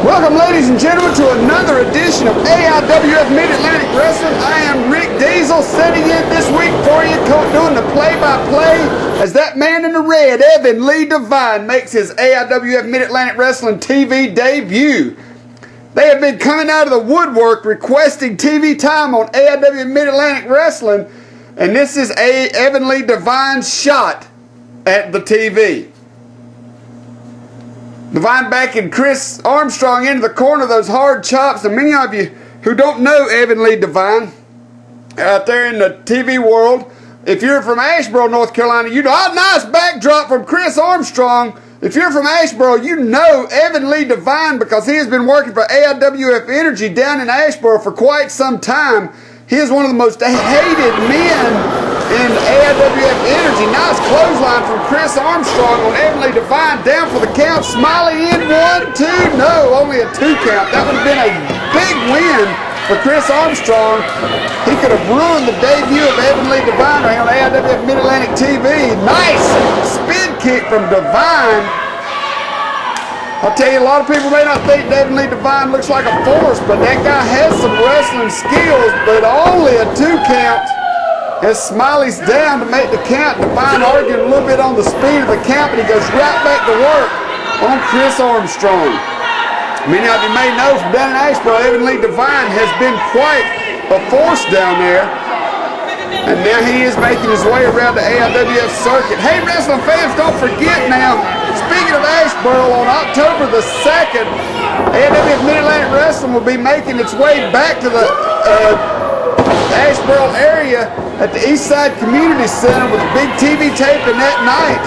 Welcome, ladies and gentlemen, to another edition of AIWF Mid-Atlantic Wrestling. I am Rick Diesel, sitting in this week for you, doing the play-by-play as that man in the red, Evan Lee Devine, makes his AIWF Mid-Atlantic Wrestling TV debut. They have been coming out of the woodwork requesting TV time on AIWF Mid-Atlantic Wrestling, and this is Evan Lee Devine's shot at the TV. Devine backing Chris Armstrong into the corner, those hard chops. And many of you who don't know Evan Lee Devine out there in the TV world, if you're from Asheboro, North Carolina, you know, a nice backdrop from Chris Armstrong. If you're from Asheboro, you know Evan Lee Devine because he has been working for AIWF Energy down in Asheboro for quite some time. He is one of the most hated men in AIWF Energy. Nice clothesline from Chris Armstrong on Evan Lee Devine, down for the count. Smiley in 1, 2, no, only a 2 count. That would have been a big win for Chris Armstrong. He could have ruined the debut of Evan Lee Devine right on AIWF Mid-Atlantic TV. Nice spin kick from Devine. I'll tell you, a lot of people may not think Evan Lee Devine looks like a force, but that guy has some wrestling skills, but only a 2 count. As Smiley's down to make the count, Devine arguing a little bit on the speed of the count, but he goes right back to work on Chris Armstrong. Many of you may know from down in Asheboro, Evan Lee Devine has been quite a force down there. And now he is making his way around the AIWF circuit. Hey, wrestling fans, don't forget now, speaking of Asheboro, on October the 2nd, AIWF Mid-Atlantic Wrestling will be making its way back to the Asheboro area at the Eastside Community Center with a big TV taping that night.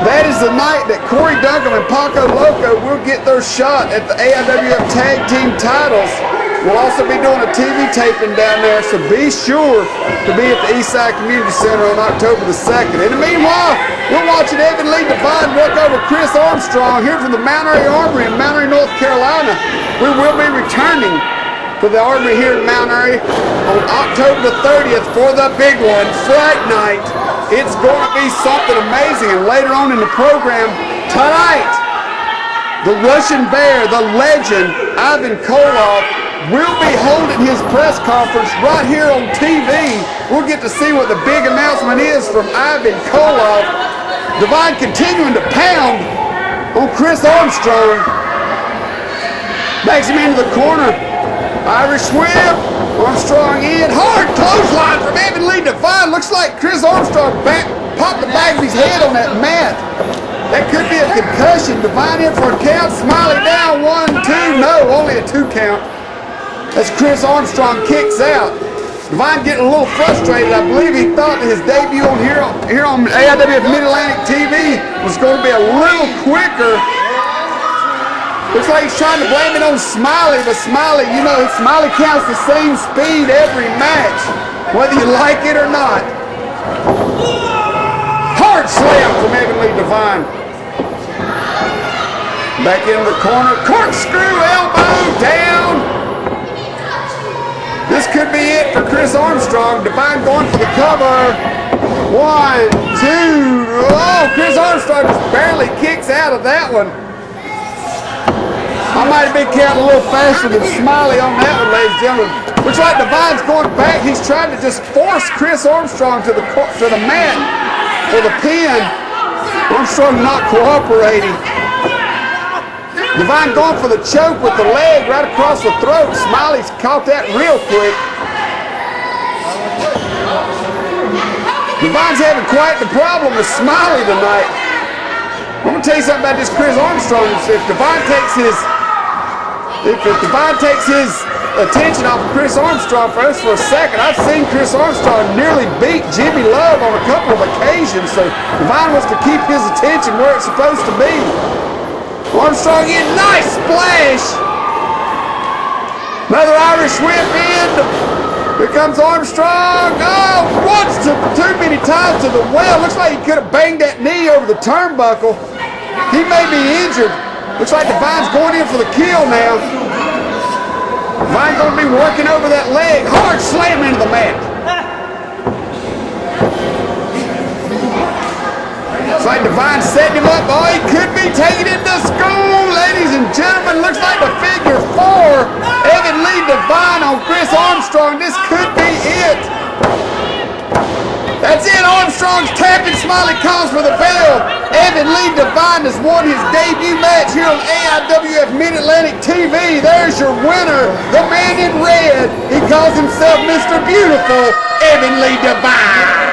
That is the night that Corey Duncan and Paco Loco will get their shot at the AIWF Tag Team titles. We'll also be doing a TV taping down there, so be sure to be at the Eastside Community Center on October the 2nd. In the meanwhile, we're watching Evan Lee Devine work over Chris Armstrong here from the Mount Airy Armory in Mount Airy, North Carolina. We will be returning to the Armory here in Mount Airy on October the 30th for the big one, Fright Night. It's going to be something amazing. And later on in the program tonight, the Russian Bear, the legend, Ivan Koloff, will be holding his press conference right here on TV. We'll get to see what the big announcement is from Ivan Koloff. Devine continuing to pound on Chris Armstrong. Backs him into the corner. Irish whip, Armstrong in, hard clothesline from Evan Lee Devine. Looks like Chris Armstrong popped the back of his head on that mat. That could be a concussion. Devine in for a count, Smiley down, 1, 2, no, only a 2 count. As Chris Armstrong kicks out. Devine getting a little frustrated. I believe he thought that his debut on here on AIWF Mid-Atlantic TV was going to be a little quicker. Looks like he's trying to blame it on Smiley, but Smiley, you know, Smiley counts the same speed every match, whether you like it or not. Hard slam from Evan Lee Devine. Back into the corner, corkscrew elbow down. This could be it for Chris Armstrong. Devine going for the cover. 1, 2, oh, Chris Armstrong just barely kicks out of that one. I might have been counting a little faster than Smiley on that one, ladies and gentlemen. Looks like Devine's going back. He's trying to just force Chris Armstrong to the mat for the pin. Armstrong not cooperating. Devine going for the choke with the leg right across the throat. Smiley's caught that real quick. Devine's having quite the problem with Smiley tonight. I'm going to tell you something about this Chris Armstrong. If Devine takes his attention off of Chris Armstrong for us for a second, I've seen Chris Armstrong nearly beat Jimi Love on a couple of occasions, so Devine wants to keep his attention where it's supposed to be. Armstrong in, nice splash! Another Irish whip in. Here comes Armstrong. Oh, once too many times to the well. Looks like he could have banged that knee over the turnbuckle. He may be injured. Looks like Devine's going in for the kill now. Devine's going to be working over that leg. Hard slam into the mat. Looks like Devine setting him up. Oh, he could be taking it to school, ladies and gentlemen. Looks Evan Lee Devine on Chris Armstrong. This could be it. That's it. Armstrong's tapping. Smiley calls for the bell. Evan Lee Devine has won his debut match here on AIWF Mid-Atlantic TV. There's your winner, the man in red. He calls himself Mr. Beautiful, Evan Lee Devine.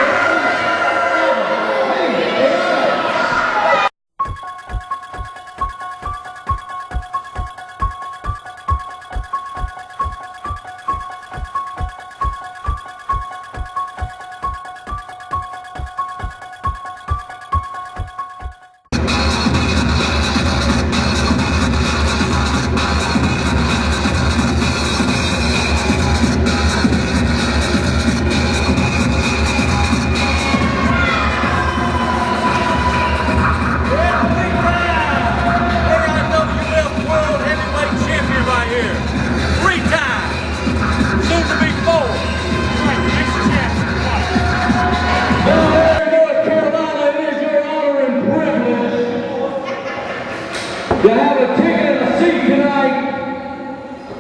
To have a ticket and a seat tonight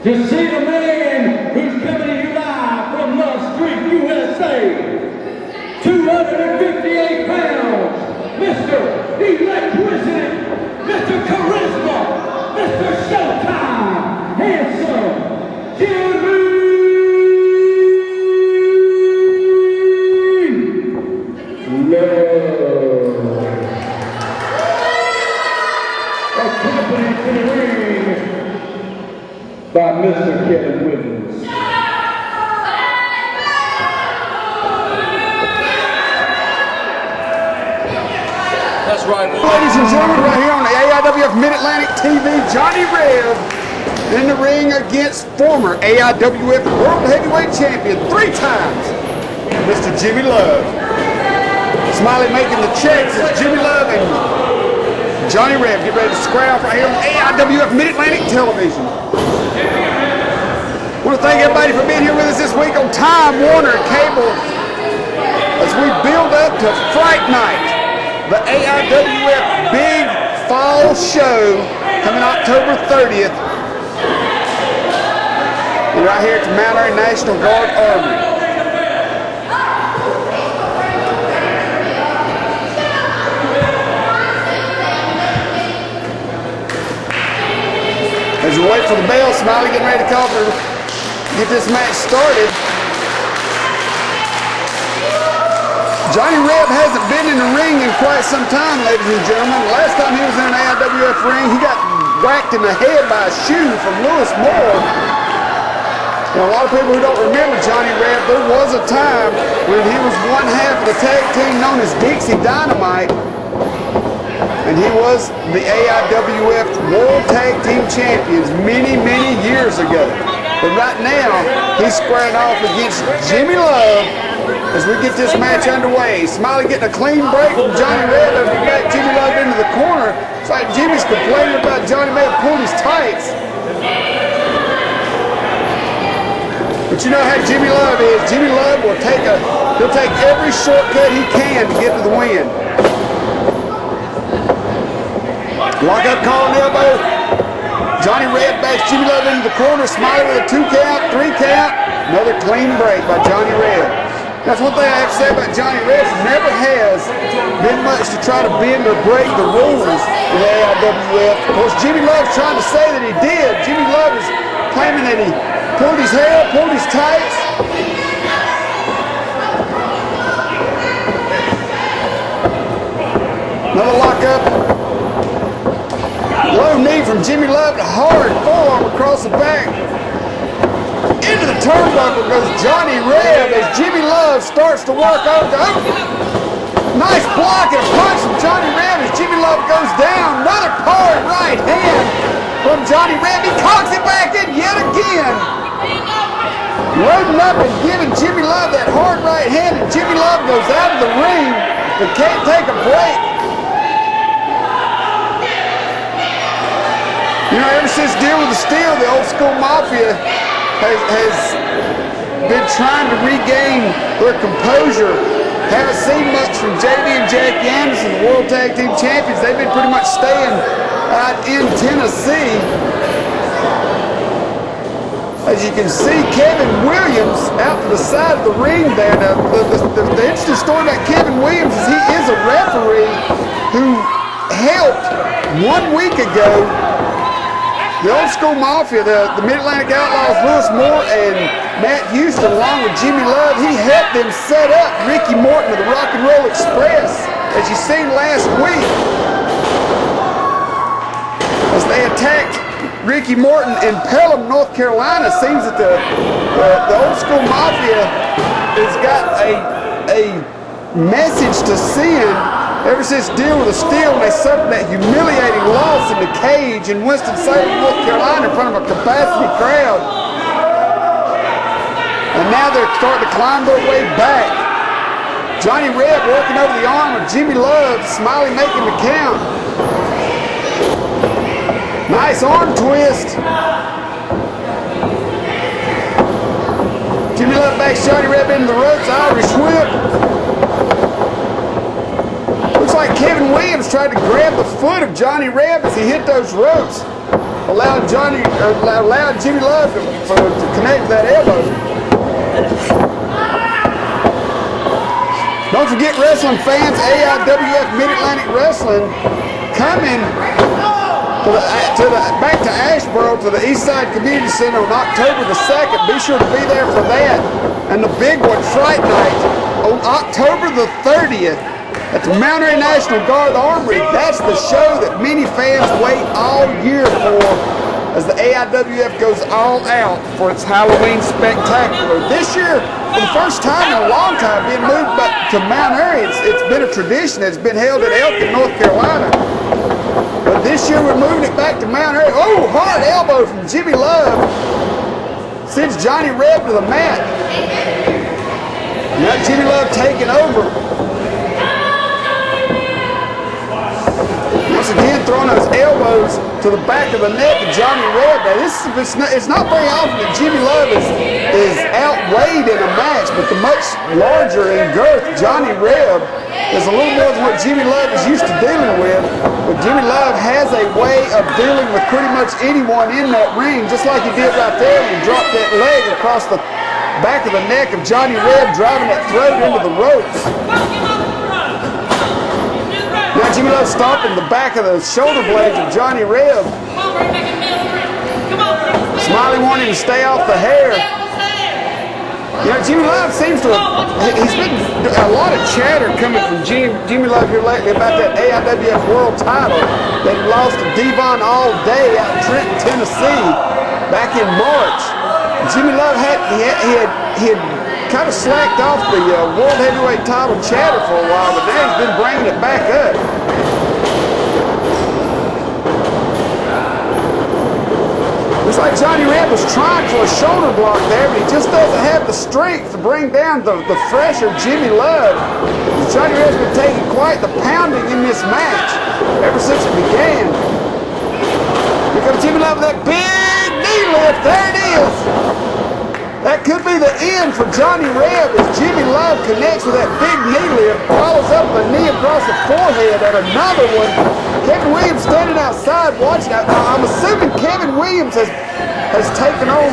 to see the man who's coming to you live from Love Street, USA. 258 pounds, Mr. Electricity, Mr. Charisma, Mr. Showtime, handsome, Jimi Love. Accompanied to the ring by Mr. Kevin Williams. That's right. Ladies and gentlemen, right here on the AIWF Mid-Atlantic TV, Johnny Reb in the ring against former AIWF World Heavyweight Champion 3 times, Mr. Jimi Love. Smiley making the checks as Jimi Love and Johnny Reb get ready to square off right here on AIWF Mid-Atlantic Television. I want to thank everybody for being here with us this week on Time Warner Cable as we build up to Fright Night, the AIWF Big Fall Show coming October 30th. And right here at the Mount Airy National Guard Armory. As we wait for the bell, Smiley getting ready to call for get this match started. Johnny Reb hasn't been in the ring in quite some time, ladies and gentlemen. The last time he was in an AIWF ring, he got whacked in the head by a shoe from Lewis Moore. Now, a lot of people who don't remember Johnny Reb, there was a time when he was one half of the tag team known as Dixie Dynamite. And he was the AIWF World Tag Team Champions many, many years ago. But right now, he's squaring off against Jimi Love as we get this match underway. Smiley getting a clean break from Johnny Reb as we back Jimi Love into the corner. It's like Jimmy's complaining about Johnny may have pulled his tights. But you know how Jimi Love is. Jimi Love will he'll take every shortcut he can to get to the win. Lock up, call an elbow. Johnny Reb backs Jimi Love into the corner. Smiley with a 2 count, 3 count. Another clean break by Johnny Reb. That's one thing I have to say about Johnny Reb. Never has been much to try to bend or break the rules in the AIWF. Of course, Jimi Love's trying to say that he did. Jimi Love is claiming that he pulled his hair, pulled his tights. Another lockup. Low knee from Jimi Love to hard forearm across the back. Into the turnbuckle goes Johnny Reb as Jimi Love starts to work over. Nice block and a punch from Johnny Reb as Jimi Love goes down. Another hard right hand from Johnny Reb. He cocks it back in yet again. Loading up and giving Jimi Love that hard right hand, and Jimi Love goes out of the ring but can't take a break. You know, ever since Deal with the Steel, the old school mafia has been trying to regain their composure. Haven't seen much from JD and Jackie Anderson, the World Tag Team Champions. They've been pretty much staying out in Tennessee. As you can see, Kevin Williams out to the side of the ring there. Now, the interesting story about Kevin Williams is he is a referee who helped 1 week ago the Old School Mafia, the Mid-Atlantic Outlaws, Lewis Moore and Matt Houston, along with Jimi Love. He helped them set up Ricky Morton of the Rock and Roll Express, as you seen last week, as they attacked Ricky Morton in Pelham, North Carolina. Seems that the Old School Mafia has got a message to send ever since Deal with the Steel, when they suffered that humiliating loss in the cage in Winston-Salem, North Carolina in front of a capacity crowd. And now they're starting to climb their way back. Johnny Reb working over the arm of Jimi Love, Smiley making the count. Nice arm twist. Jimi Love backs Johnny Reb into the ropes, Irish whip. Looks like Kevin Williams tried to grab the foot of Johnny Reb as he hit those ropes. Allowed Jimi Love to connect to that elbow. Don't forget, wrestling fans, AIWF Mid-Atlantic Wrestling coming back to Asheboro to the Eastside Community Center on October the 2nd. Be sure to be there for that. And the big one, Fright Night, on October the 30th at the Mount Airy National Guard Armory. That's the show that many fans wait all year for, as the AIWF goes all out for its Halloween spectacular. This year, for the first time in a long time, being moved back to Mount Airy. It's been a tradition. It's been held at Elkin, North Carolina. But this year we're moving it back to Mount Airy. Oh, hard elbow from Jimi Love. Sends Johnny Reb to the mat. Now Jimi Love taking over. Once again, throwing those elbows to the back of the neck of Johnny Reb. Now, it's not very often that Jimi Love is outweighed in a match, but the much larger in girth Johnny Reb is a little more than what Jimi Love is used to dealing with. But Jimi Love has a way of dealing with pretty much anyone in that ring, just like he did right there when he dropped that leg across the back of the neck of Johnny Reb, driving that throat into the ropes. Now Jimi Love stomping the back of the shoulder blades of Johnny Reb. Smiley wanting to stay off the hair. You know, Jimi Love seems to have, he's been a lot of chatter coming from Jimi Love here lately about that AIWF World title that he lost to Devine all day out in Trenton, Tennessee back in March. Jimi Love had kind of slacked off the World Heavyweight title chatter for a while, but now he's been bringing it back up. Looks like Johnny Reb was trying for a shoulder block there, but he just doesn't have the strength to bring down the fresher Jimi Love. Johnny Reb's been taking quite the pounding in this match ever since it began. Here comes Jimi Love with that big knee lift. There it is. That could be the end for Johnny Reb as Jimi Love connects with that big knee lift, follows up a knee across the forehead and another one. Kevin Williams standing outside watching. I'm assuming Kevin Williams has taken on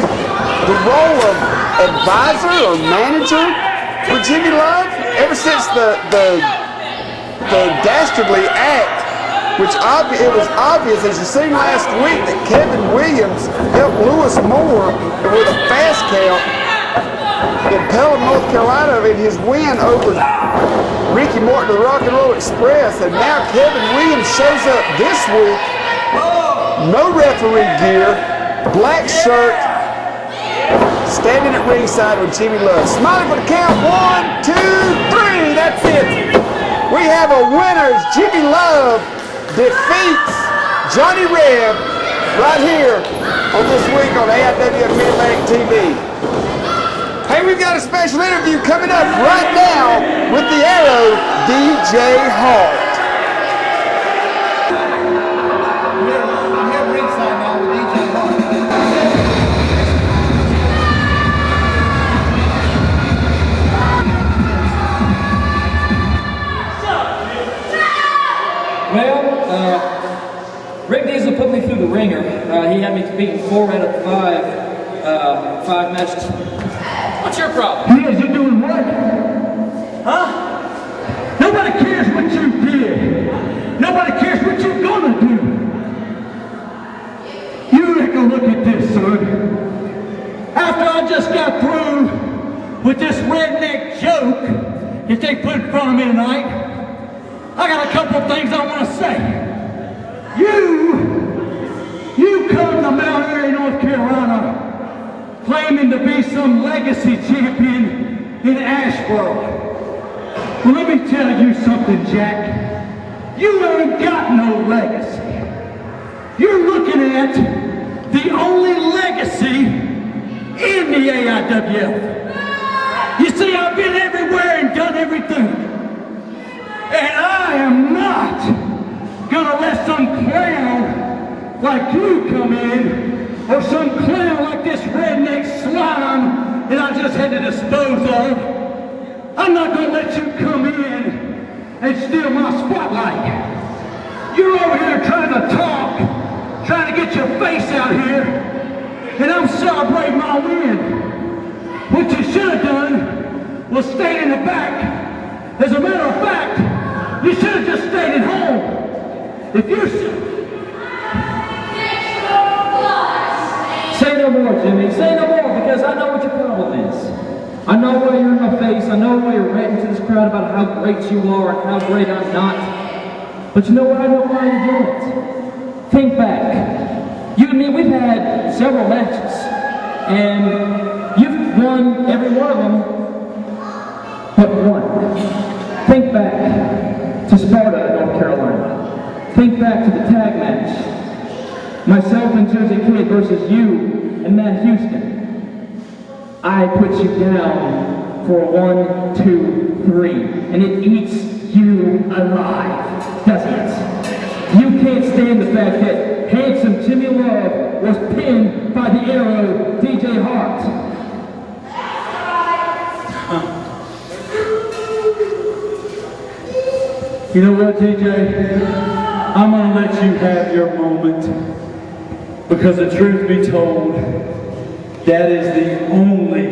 the role of advisor or manager for Jimi Love ever since the Dastardly Act, which it was obvious, as you seen last week, that Kevin Williams helped Lewis Moore with a fast count in Pelham, North Carolina, in his win over Ricky Morton of the Rock and Roll Express. And now Kevin Williams shows up this week, no referee gear, black shirt, standing at ringside with Jimi Love. Smiling for the count. 1, 2, 3. That's it. We have a winner. Jimi Love defeats Johnny Reb right here on this week on AIWF Mid-Atlantic TV. Hey, we've got a special interview coming up right now with the Arrow, DJ Hart. I'm here ringside now with DJ Hart. Well, Rick Diesel put me through the ringer. He had me beating 4 out of 5 5 matches. What's your problem? Yes, you're doing what? Huh? Nobody cares what you did. Nobody cares what you're gonna do. You take a look at this, son. After I just got through with this redneck joke that they put in front of me tonight, I got a couple of things I want to say. You come to Mount Airy, North Carolina, claiming to be some legacy champion in Asheboro. Well, let me tell you something, Jack. You ain't got no legacy. You're looking at the only legacy in the AIWF. You see, I've been everywhere and done everything. And I am not gonna let some clown like you come in, or some clown like this redneck slime that I just had to dispose of. I'm not gonna let you come in and steal my spotlight. You're over here trying to talk, trying to get your face out here, and I'm celebrating my win. What you should have done was stayed in the back. As a matter of fact, you should have just stayed at home. If you Say no more, Jimmy. Say no more, because I know what your problem is. I know why you're in my face. I know why you're ranting to this crowd about how great you are and how great I'm not. But you know what? I know why you're doing it. Think back. You and me, we've had several matches. And you've won every one of them but one. Think back to Sparta, North Carolina. Think back to the tag match. Myself and Jersey Kid versus you and Matt Houston. I put you down for 1, 2, 3, and it eats you alive, doesn't it? You can't stand the fact that handsome Jimi Love was pinned by the arrow DJ Hart. You know what, DJ? I'm gonna let you have your moment, because the truth be told, that is the only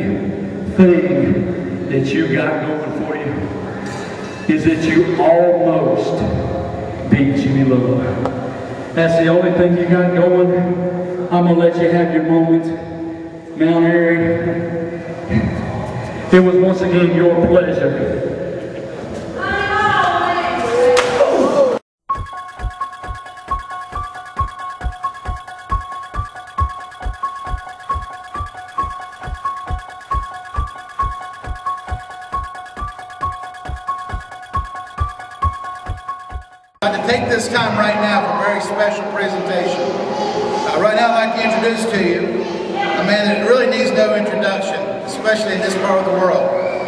thing that you got going for you, is that you almost beat Jimi Love. That's the only thing you got going. I'm gonna let you have your moment. Mount Airy, it was once again your pleasure. I'd like to take this time right now for a very special presentation. Right now I'd like to introduce to you a man that really needs no introduction, especially in this part of the world.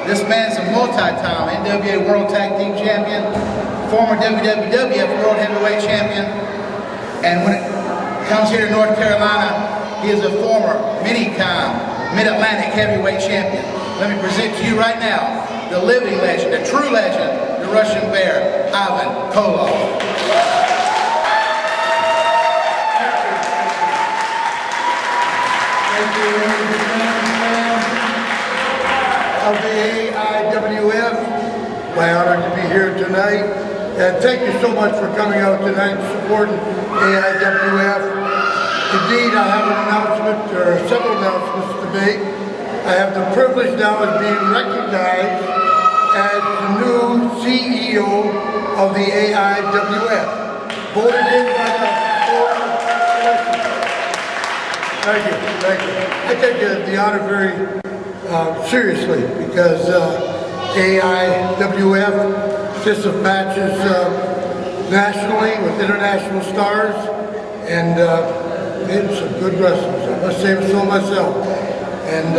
This man's a multi-time NWA World Tag Team Champion, former WWF World Heavyweight Champion, and when it comes here to North Carolina, he is a former many-time Mid-Atlantic Heavyweight Champion. Let me present to you right now the living legend, the true legend, the Russian Bear, Ivan Koloff. Thank you, of the AIWF. My honor to be here tonight. And thank you so much for coming out tonight and supporting AIWF. Indeed, I have an announcement, or several announcements to make. I have the privilege now of being recognized as the new CEO of the AIWF. Voted in by the board of directors. Thank you, thank you. I take the honor very seriously, because AIWF consists of matches nationally with international stars, and it's some good wrestlers. I must say so myself. And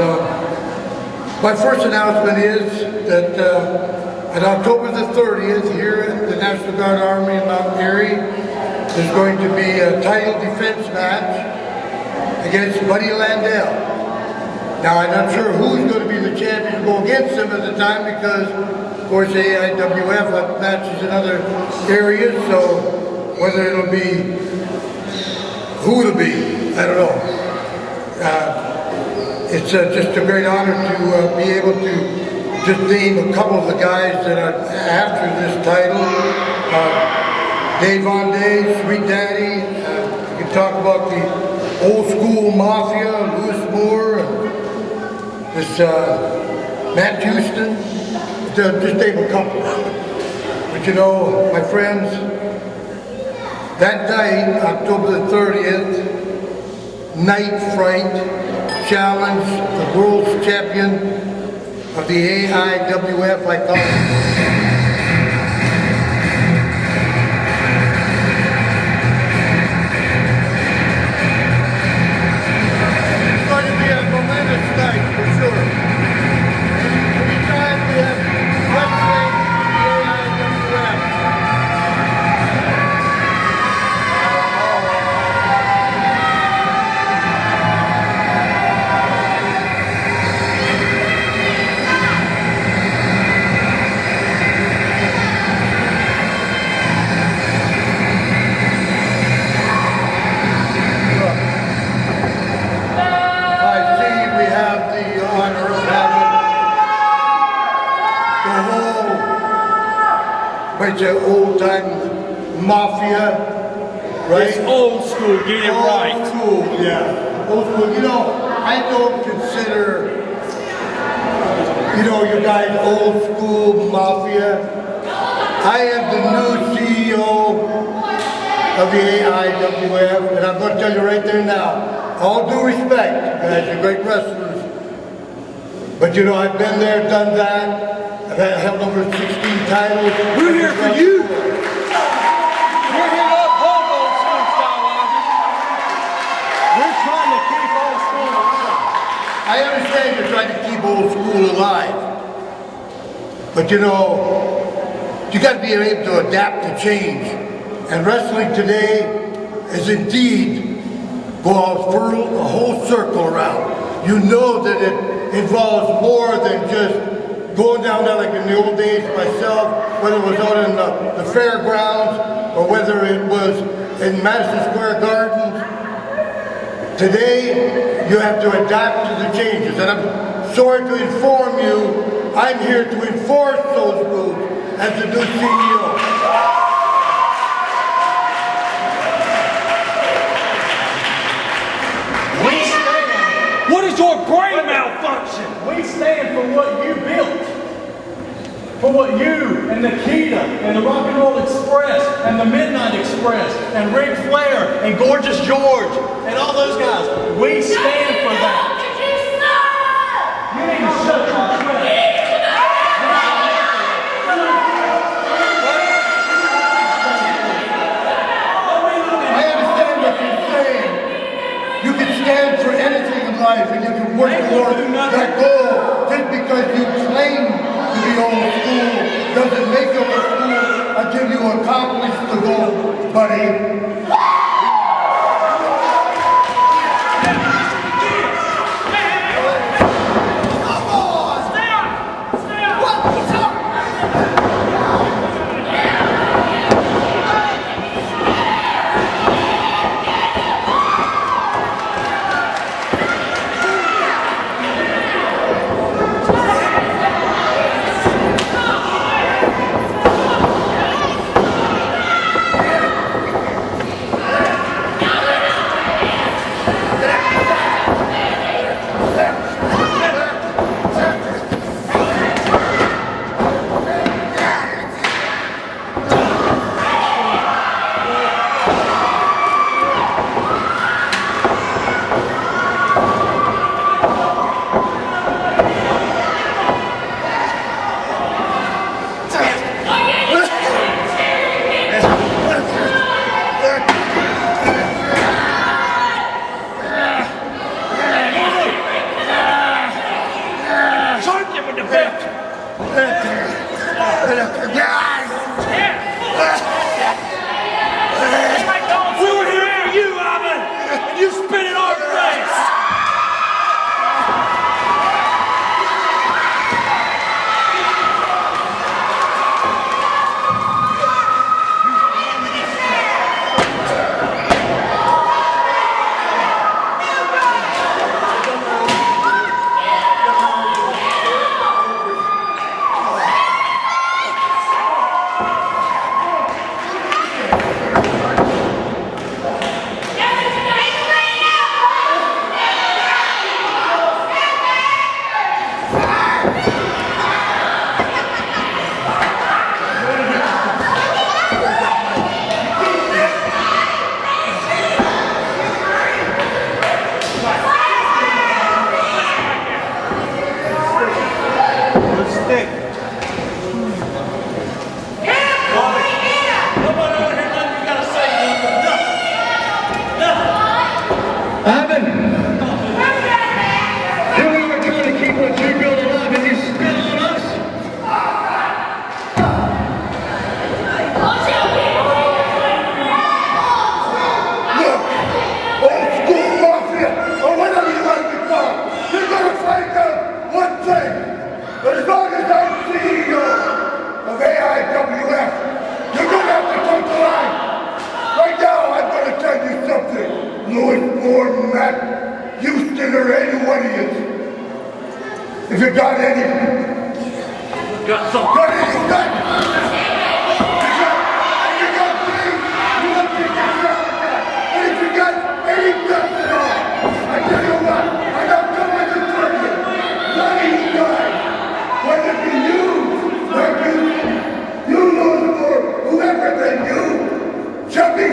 my first announcement is that on October the 30th, here at the National Guard Army in Mount Airy, there's going to be a title defense match against Buddy Landell. Now, I'm not sure who's going to be the champion to go against him at the time, because, of course, AIWF have matches in other areas, so whether it'll be, who it'll be, I don't know. it's just a great honor to be able to just name a couple of the guys that are after this title. Dave Von Day, Sweet Daddy. You can talk about the old school Mafia, Louis Moore, and this Matt Houston. Just name a couple. But you know, my friends, that night, October the 30th, Night Fright challenged the world's champion of the AIWF, I call it. It's going to be a momentous night, for sure. Anytime we have wrestling in the AIWF, it's an old-time Mafia, right? It's old school, get it right. Old school, yeah. Old school. You know, I don't consider, you know, you guys old school Mafia. I am the new CEO of the AIWF, and I'm going to tell you right there now, all due respect, you guys are great wrestlers, but you know, I've been there, done that. I've held over 16 titles. We're here for you. We're here to uphold old school, Skywalker. We're trying to keep old school alive. I understand you're trying to keep old school alive. But you know, you got to be able to adapt to change. And wrestling today is indeed go a whole circle around. You know that it involves more than just going down there like in the old days myself, whether it was out in the fairgrounds or whether it was in Madison Square Gardens. Today, you have to adapt to the changes. And I'm sorry to inform you, I'm here to enforce those rules as the new CEO. We stand. What is your brain malfunction? We stand for what you built. For what you and Nikita and the Rock and Roll Express and the Midnight Express and Ric Flair and Gorgeous George and all those guys, we stand for that. You need to shut your trap. I understand what you're saying. You can stand for anything in life and you can work toward that goal just because you claim to be old school doesn't make you old school until you accomplish the goal, buddy. more than that, Houston or any one of you. If you got any, Got some. got any guts, you got me, you want to get yourself a gun. And if you got any guts at all, I tell you what, I got someone to tell you. None of you guys, whether it be you, or you lose or whoever than you, Chucky,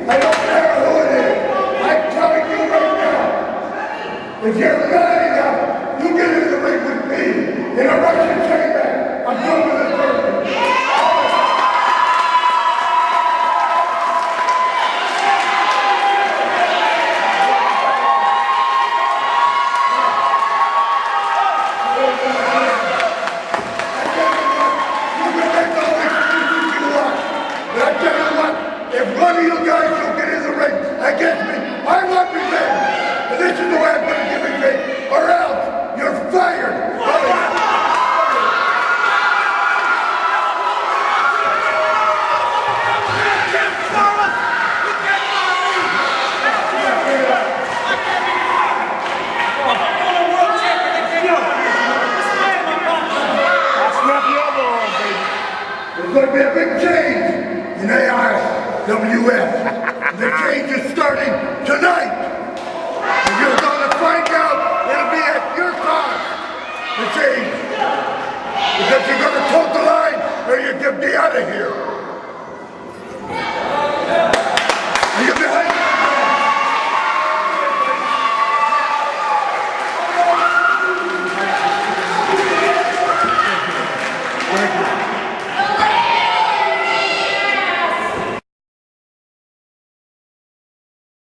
I don't care who it is. I'm telling you right now, if you're lying out, you get in the ring with me in a Russian chamber. I'm going to the tournament. You can make all the excuses you want, but I tell you what, if one of you guys don't get in the ring against me, I want revenge. And this is the way I'm going to give revenge, or else you're fired. There's going to be a big change in AIWF. The change is starting tonight. And you're going to find out it'll be at your cost, the change. Because you're going to toe the line or you get me out of here.